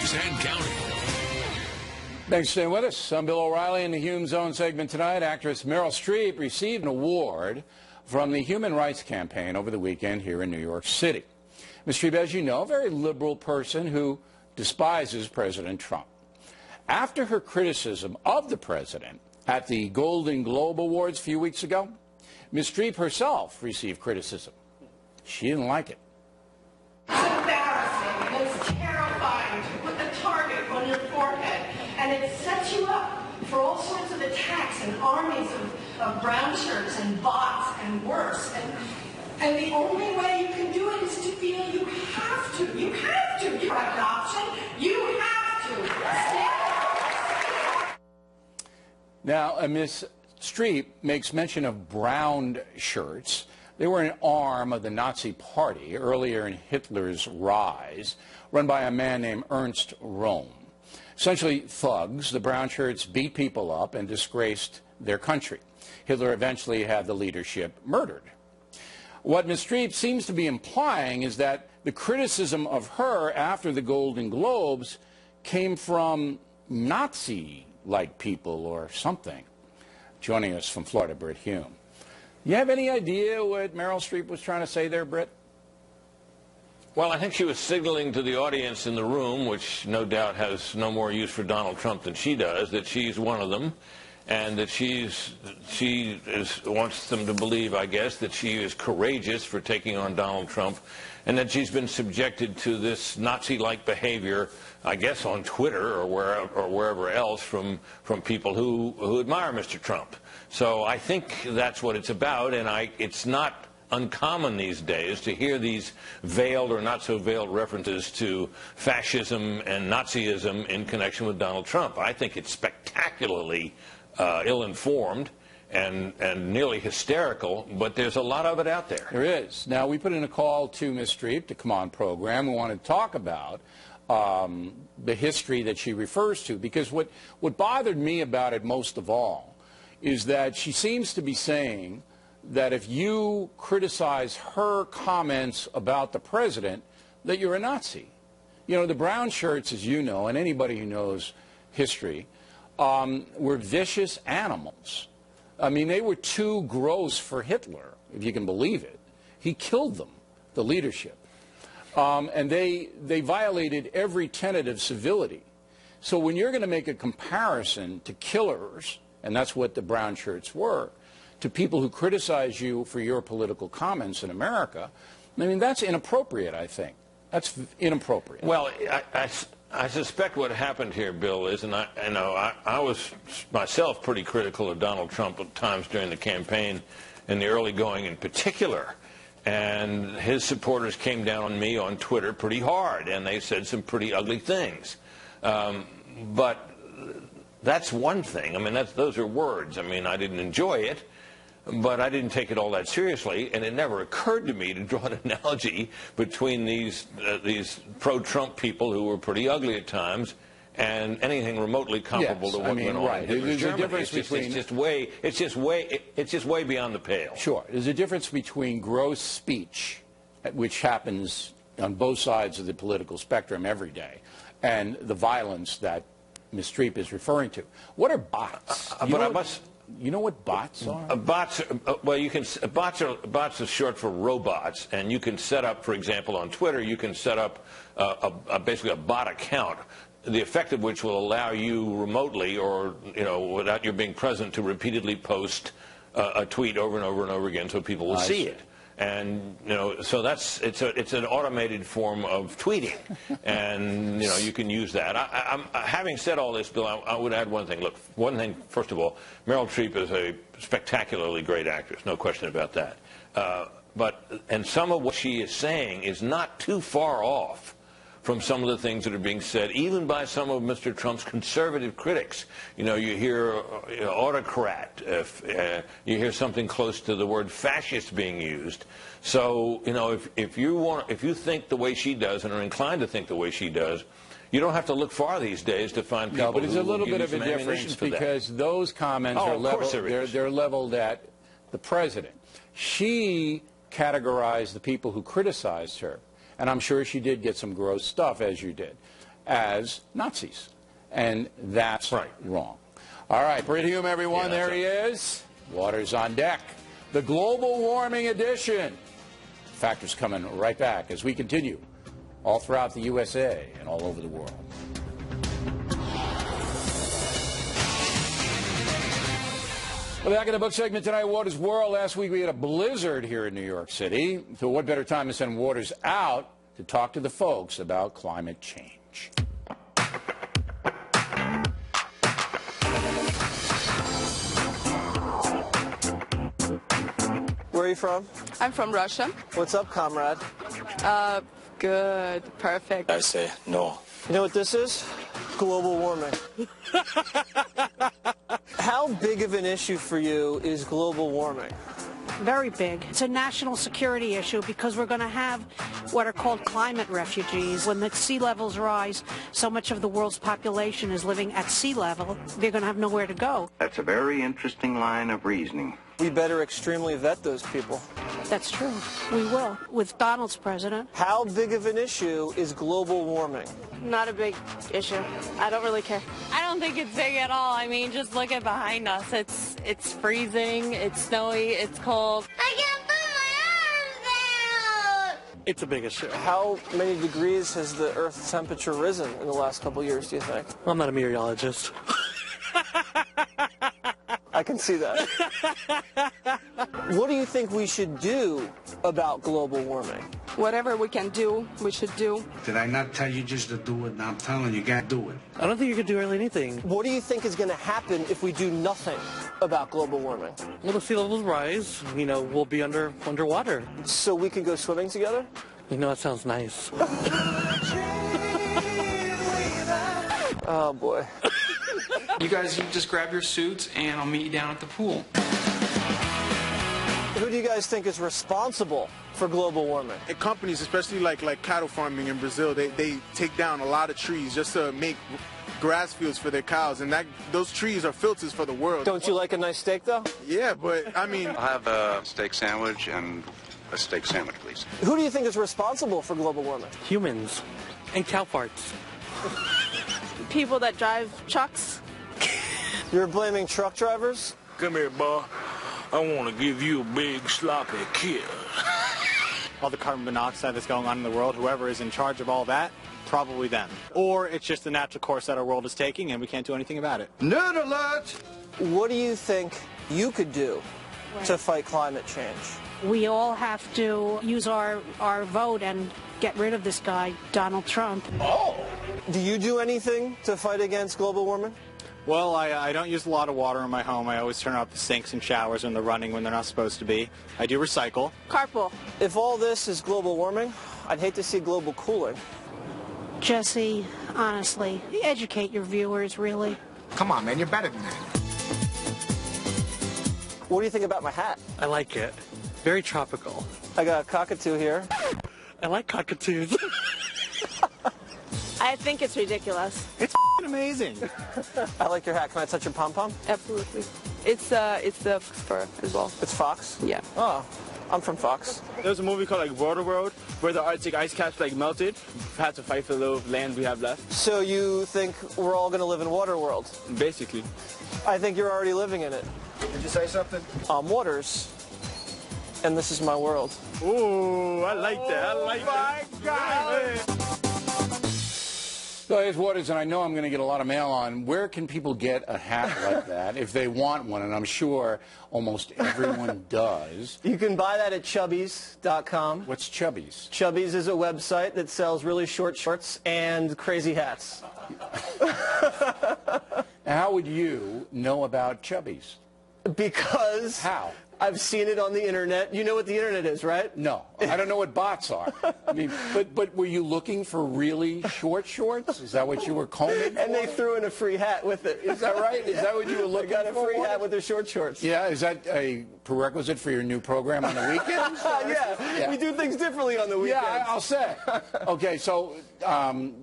News and County. Thanks for staying with us. I'm Bill O'Reilly. In the Hume Zone segment tonight, actress Meryl Streep received an award from the Human Rights Campaign over the weekend here in New York City. Ms. Streep, as you know, a very liberal person who despises President Trump. After her criticism of the president at the Golden Globe Awards a few weeks ago, Ms. Streep herself received criticism. She didn't like it. It's embarrassing and it's terrifying to put the target on your forehead, and it sets you up for all sorts of attacks and armies of brown shirts and bots and worse. And the only way you can do it is to feel you have to. You have to. You have an option. You have to. Stand up. Now, Ms. Streep makes mention of brown shirts. They were an arm of the Nazi Party earlier in Hitler's rise, run by a man named Ernst Röhm. Essentially thugs, the brown shirts beat people up and disgraced their country. Hitler eventually had the leadership murdered. What Ms. Streep seems to be implying is that the criticism of her after the Golden Globes came from Nazi-like people or something. Joining us from Florida, Britt Hume. You have any idea what Meryl Streep was trying to say there, Britt? Well, I think she was signaling to the audience in the room, which no doubt has no more use for Donald Trump than she does, that she's one of them, and that she wants them to believe, I guess, that she is courageous for taking on Donald Trump, and that she's been subjected to this Nazi-like behavior, I guess, on Twitter or wherever else from people who admire Mr. Trump. So I think that's what it's about, and it's not uncommon these days to hear these veiled or not so veiled references to fascism and Nazism in connection with Donald Trump. I think it's spectacularly ill-informed and nearly hysterical, but there's a lot of it out there. There is. Now, we put in a call to Ms. Streep to come on program. We want to talk about the history that she refers to, because what bothered me about it most of all is that she seems to be saying that if you criticize her comments about the president, that you're a Nazi. You know, the brown shirts, as you know, and anybody who knows history, were vicious animals. I mean, they were too gross for Hitler, if you can believe it. He killed them, the leadership. And they violated every tenet of civility. So when you're going to make a comparison to killers, and that's what the brown shirts were, to people who criticize you for your political comments in America, I mean, that's inappropriate, I think. That's inappropriate. Well, I suspect what happened here, Bill, is, and I was myself pretty critical of Donald Trump at times during the campaign, in the early going in particular. And his supporters came down on me on Twitter pretty hard, and they said some pretty ugly things. But that's one thing. I mean, those are words. I mean, I didn't enjoy it, but I didn't take it all that seriously, and it never occurred to me to draw an analogy between these pro-Trump people who were pretty ugly at times and anything remotely comparable to what went on in Hitler's Germany. It's just way beyond the pale. Sure. There's a difference between gross speech, which happens on both sides of the political spectrum every day, and the violence that Ms. Streep is referring to. What are bots? You know what bots are? Bots are short for robots, and you can set up, for example, on Twitter, you can set up basically a bot account, the effect of which will allow you remotely or without your being present to repeatedly post a tweet over and over and over again so people will see it. And so it's an automated form of tweeting, and you can use that. Having said all this, Bill, I would add one thing. Look, one thing first of all, Meryl Streep is a spectacularly great actress, no question about that. And some of what she is saying is not too far off from some of the things that are being said, even by some of Mr. Trump's conservative critics. You hear autocrat, you hear something close to the word fascist being used. So, if you think the way she does and are inclined to think the way she does, you don't have to look far these days to find people. No, but there's a little bit of a ammunition difference for that. because those comments are leveled. They're leveled at the president. She categorized the people who criticized her. And I'm sure she did get some gross stuff, as you did. as Nazis. And that's wrong. All right, Brit everyone, there he is. Water's on deck. The global warming edition. Factors coming right back as we continue all throughout the USA and all over the world. Well, back in the book segment tonight, Waters World. Last week we had a blizzard here in New York City. So what better time to send Waters out to talk to the folks about climate change? Where are you from? I'm from Russia. What's up, comrade? Good. Perfect. I say no. You know what this is? Global warming. How big of an issue for you is global warming? Very big. It's a national security issue because we're going to have what are called climate refugees. When the sea levels rise, so much of the world's population is living at sea level. They're going to have nowhere to go. That's a very interesting line of reasoning. We better extremely vet those people. That's true. We will. With Donald's president. How big of an issue is global warming? Not a big issue. I don't really care. I don't think it's big at all. I mean, just look at behind us. It's freezing, it's snowy, it's cold. I can't put my arms down! It's a big issue. How many degrees has the Earth's temperature risen in the last couple of years, do you think? I'm not a meteorologist. I can see that. What do you think we should do about global warming? Whatever we can do, we should do. Did I not tell you just to do it? Now I'm telling you, gotta do it. I don't think you can do really anything. What do you think is going to happen if we do nothing about global warming? Well, the sea levels rise. You know, we'll be underwater. So we can go swimming together? You know, that sounds nice. Oh, boy. You guys just grab your suits and I'll meet you down at the pool. Who do you guys think is responsible for global warming? Companies, especially like cattle farming in Brazil, they take down a lot of trees just to make grass fields for their cows, and those trees are filters for the world. Don't you like a nice steak, though? Yeah, but, I mean... I'll have a steak sandwich and a steak sandwich, please. Who do you think is responsible for global warming? Humans. And cow farts. People that drive trucks. You're blaming truck drivers? Come here, boy. I want to give you a big sloppy kiss. All the carbon monoxide that's going on in the world, whoever is in charge of all that, probably them. Or it's just the natural course that our world is taking and we can't do anything about it. Nerd alert! What do you think you could do to fight climate change? We all have to use our vote and get rid of this guy, Donald Trump. Oh! Do you do anything to fight against global warming? Well, I don't use a lot of water in my home. I always turn off the sinks and showers when they're running when they're not supposed to be. I do recycle. Carpool. If all this is global warming, I'd hate to see global cooling. Jesse, honestly, educate your viewers, really. Come on, man, you're better than that. What do you think about my hat? I like it. Very tropical. I got a cockatoo here. I like cockatoos. I think it's ridiculous. It's amazing. I like your hat. Can I touch your pom-pom? Absolutely. It's the fur as well. It's Fox? Yeah. Oh, I'm from Fox. There was a movie called like Waterworld where the Arctic ice caps like melted. We had to fight for the little land we have left. So you think we're all going to live in Waterworld? Basically. I think you're already living in it. Did you say something? I'm Waters, and this is my world. Ooh, I like that. I like that. Oh, my God. So here's Waters, and I know I'm going to get a lot of mail on. Where can people get a hat like that if they want one? And I'm sure almost everyone does. You can buy that at Chubbies.com. What's Chubbies? Chubbies is a website that sells really short shorts and crazy hats. How would you know about Chubbies? Because... How? I've seen it on the internet. You know what the internet is, right? No, I don't know what bots are. I mean, but were you looking for really short shorts? Is that what you were combing for? And they threw in a free hat with it. Is that right? Is that what you were looking for? I got a free hat with the short shorts. Yeah, is that a prerequisite for your new program on the weekends? Yeah, we do things differently on the weekends. Yeah, I'll say. Okay, so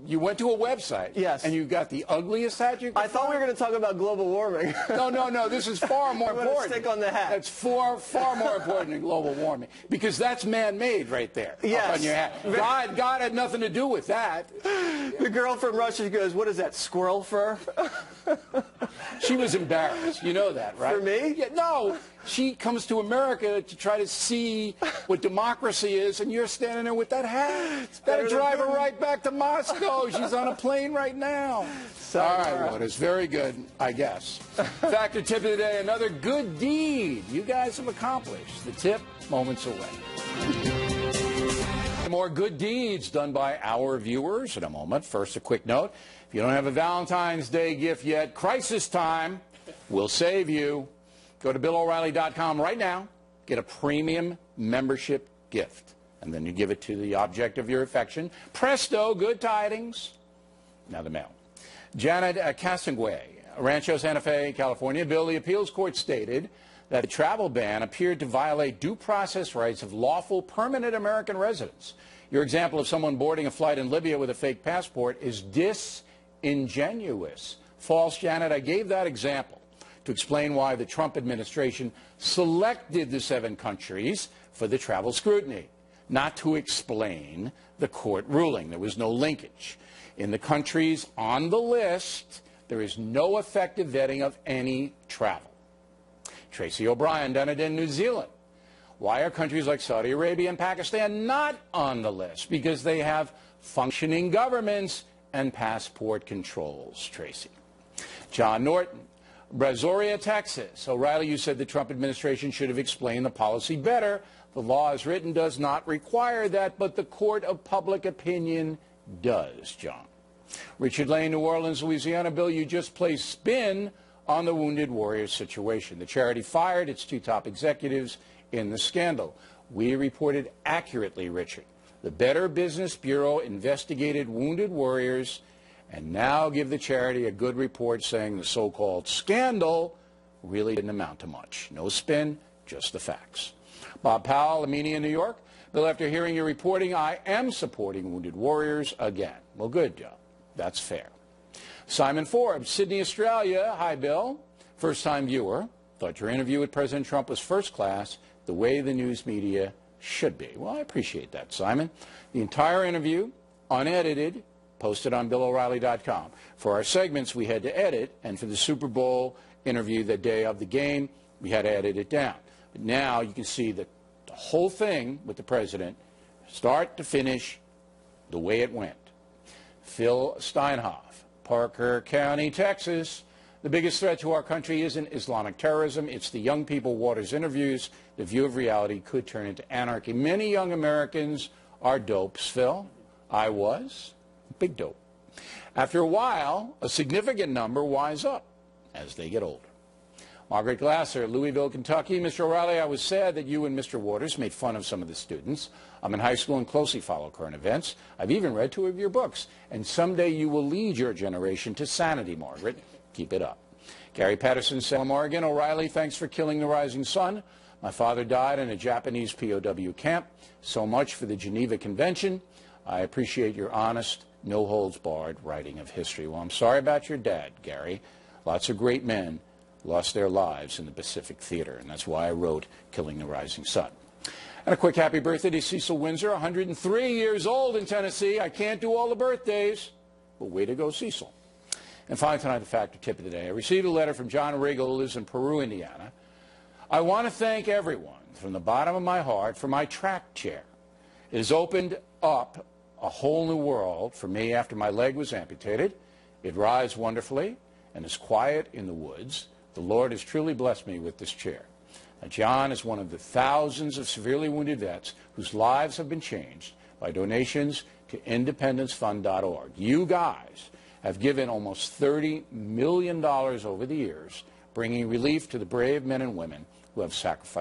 you went to a website. Yes. And you got the ugliest hat you could I thought we were going to talk about global warming. No, this is far more important. Stick on the hat. That's far far more important than global warming, because that's man-made right there. Yes. Up on your hat. God had nothing to do with that. The girl from Russia goes, what is that, squirrel fur? She was embarrassed. You know that, right? For me? Yeah, no. She comes to America to try to see what democracy is, and you're standing there with that hat. That'll drive her right back to Moscow. She's on a plane right now. All right, Waters. Very good, I guess. Factor tip of the day, another good deed you guys have accomplished. The tip, moments away. More good deeds done by our viewers in a moment. First, a quick note. If you don't have a Valentine's Day gift yet, crisis time will save you. Go to BillO'Reilly.com right now. Get a premium membership gift. And then you give it to the object of your affection. Presto, good tidings. Now the mail. Janet Casangway, Rancho Santa Fe, California. Bill, the appeals court stated that the travel ban appeared to violate due process rights of lawful permanent American residents. Your example of someone boarding a flight in Libya with a fake passport is disingenuous. False, Janet. I gave that example to explain why the Trump administration selected the 7 countries for the travel scrutiny, not to explain the court ruling. There was no linkage. In the countries on the list, there is no effective vetting of any travel. Tracy O'Brien, Dunedin, New Zealand. Why are countries like Saudi Arabia and Pakistan not on the list? Because they have functioning governments and passport controls, Tracy. John Norton, Brazoria, Texas. O'Reilly, you said the Trump administration should have explained the policy better. The law as written does not require that, but the court of public opinion does, John. Richard Lane, New Orleans, Louisiana. Bill, you just placed spin on the Wounded Warriors situation. The charity fired its 2 top executives in the scandal. We reported accurately, Richard. The Better Business Bureau investigated Wounded Warriors and now give the charity a good report saying the so-called scandal really didn't amount to much. No spin, just the facts. Bob Powell, Armenia, New York. Bill, after hearing your reporting, I am supporting Wounded Warriors again. Well, good job. That's fair. Simon Forbes, Sydney, Australia. Hi, Bill. First-time viewer. Thought your interview with President Trump was first class, the way the news media should be. Well, I appreciate that, Simon. The entire interview, unedited, posted on BillO'Reilly.com. For our segments, we had to edit, and for the Super Bowl interview the day of the game, we had to edit it down. But now you can see the whole thing with the president, start to finish, the way it went. Phil Steinhoff, Parker County, Texas. The biggest threat to our country isn't Islamic terrorism. It's the young people Waters interviews. The view of reality could turn into anarchy. Many young Americans are dopes, Phil. I was. Big dope. After a while, a significant number wise up as they get older. Margaret Glasser, Louisville, Kentucky. Mr. O'Reilly, I was sad that you and Mr. Waters made fun of some of the students. I'm in high school and closely follow current events. I've even read 2 of your books. And someday you will lead your generation to sanity, Margaret. Keep it up. Gary Patterson, Salem, Oregon. O'Reilly, thanks for killing the rising sun. My father died in a Japanese POW camp. So much for the Geneva Convention. I appreciate your honest, no-holds-barred writing of history. Well, I'm sorry about your dad, Gary. Lots of great men lost their lives in the Pacific Theater, and that's why I wrote Killing the Rising Sun. And a quick happy birthday to Cecil Windsor, 103 years old in Tennessee. I can't do all the birthdays, but way to go, Cecil. And finally tonight, the factor tip of the day. I received a letter from John Regal, who lives in Peru, Indiana. I want to thank everyone from the bottom of my heart for my track chair. It has opened up a whole new world for me after my leg was amputated. It rides wonderfully and is quiet in the woods. The Lord has truly blessed me with this chair. Now, John is one of the thousands of severely wounded vets whose lives have been changed by donations to independencefund.org. You guys have given almost $30 million over the years, bringing relief to the brave men and women who have sacrificed